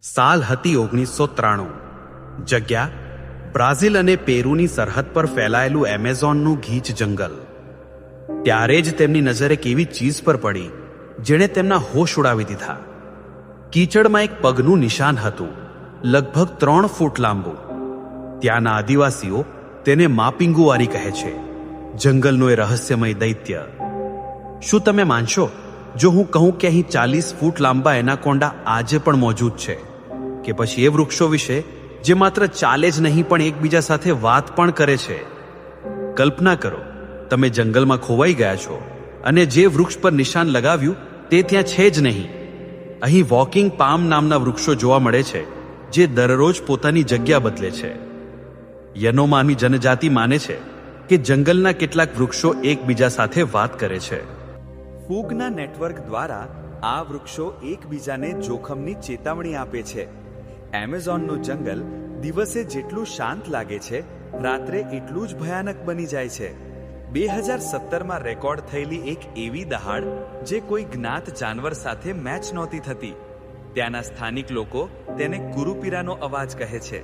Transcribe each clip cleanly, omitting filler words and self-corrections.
સાલ હતી 1993। જગ્યા બ્રાઝિલ અને પેરુની સરહદ પર ફેલાયેલું એમેઝોનનું ગીચ જંગલ। ત્યારે જ તેમની નજર એક એવી ચીજ પર પડી જેણે તેમના હોશ ઉડાવી દીધા। કીચડમાં એક પગનું નિશાન હતું, લગભગ 3 ફૂટ લાંબુ। ત્યાંના આદિવાસીઓ તેને માપિંગુવારી કહે છે, જંગલનો એ રહસ્યમય દૈત્ય। શું તમે માનશો જો હું કહું કે અહીં 40 ફૂટ લાંબા એનાકોન્ડા આજે પણ મોજૂદ છે? કે પછી એ વૃક્ષો વિશે જે માત્ર ચાલે જ નહીં પણ એકબીજા સાથે વાત પણ કરે છે? કલ્પના કરો, તમે જંગલમાં ખોવાઈ ગયા છો અને જે વૃક્ષ પર નિશાન લગાવ્યું તે ત્યાં છે જ નહીં। અહીં વોકિંગ પામ નામના વૃક્ષો જોવા મળે છે જે દરરોજ પોતાની જગ્યા બદલે છે। યનોમાની જનજાતિ માને છે કે જંગલના કેટલાક વૃક્ષો એકબીજા સાથે વાત કરે છે। ફૂગના નેટવર્ક દ્વારા આ વૃક્ષો એકબીજાને જોખમની ચેતવણી આપે છે। એમેઝોનનું જંગલ દિવસે જેટલું શાંત લાગે છે, રાત્રે એટલું જ ભયાનક બની જાય છે। 2017માં રેકોર્ડ થયેલી એક એવી દહાડ જે કોઈ જ્ઞાત જાનવર સાથે મેચ નહોતી થતી। ત્યાંના સ્થાનિક લોકો તેને કુરુપીરાનો અવાજ કહે છે।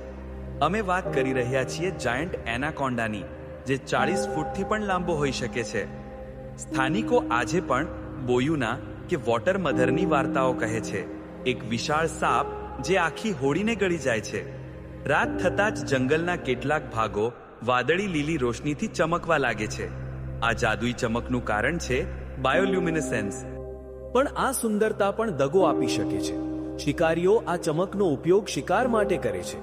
અમે વાત કરી રહ્યા છીએ જાયન્ટ એનાકોન્ડાની, જે 40 ફૂટથી પણ લાંબો હોઈ શકે છે। સ્થાનિકો આજે પણ બોયુના કે વોટર મધરની વાર્તાઓ કહે છે, એક વિશાળ સાપ જે આખી હોડીને ગળી જાય છે। રાત થતાં જ જંગલના કેટલાક ભાગો વાદળી લીલી રોશનીથી ચમકવા લાગે છે। આ જાદુઈ ચમકનું કારણ છે બાયોલ્યુમિનેસન્સ। પણ આ સુંદરતા પણ દગો આપી શકે છે। શિકારીઓ આ ચમકનો ઉપયોગ શિકાર માટે કરે છે।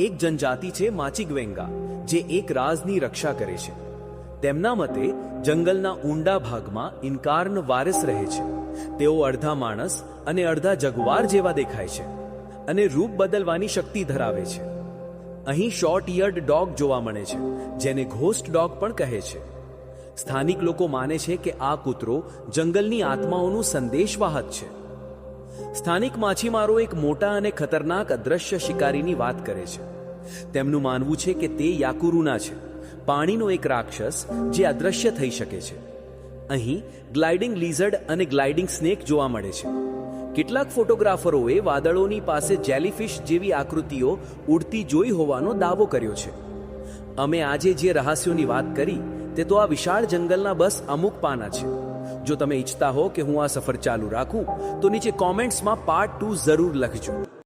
એક જનજાતિ છે માચિગવેંગા, જે એક રાજની રક્ષા કરે છે। તેમના મતે જંગલના ઊંડા ભાગમાં ઇન્કાર્ન વારિસ રહે છે। તેઓ અડધા માણસ અને અડધા જગવાર જેવા દેખાય છે અને રૂપ બદલવાની શક્તિ ધરાવે છે। અહીં શોર્ટ ઇયર્ડ ડોગ જોવા મળે છે, જેને ઘોસ્ટ ડોગ પણ કહે છે। સ્થાનિક લોકો માને છે કે આ કૂતરો જંગલની આત્માઓનું સંદેશવાહક છે। સ્થાનિક માછીમારો એક મોટા અને ખતરનાક અદૃશ્ય શિકારીની વાત કરે છે। તેમનું માનવું છે કે તે યાકુરુના છે, પાણીનો એક રાક્ષસ જે અદૃશ્ય થઈ શકે છે। અહીં ગ્લાઇડિંગ લિઝર્ડ અને ગ્લાઇડિંગ સ્નેક જોવા મળે છે। કેટલાક ફોટોગ્રાફરોએ વાદળોની પાસે જેલીફિશ જેવી આકૃતિઓ ઉડતી જોઈ હોવાનો દાવો કર્યો છે। અમે આજે જે રહસ્યોની વાત કરી તે તો આ વિશાળ જંગલના બસ અમુક પાના છે। જો તમે ઈચ્છતા હો કે હું આ સફર ચાલુ રાખું તો નીચે કોમેન્ટ્સમાં પાર્ટ 2 જરૂર લખજો।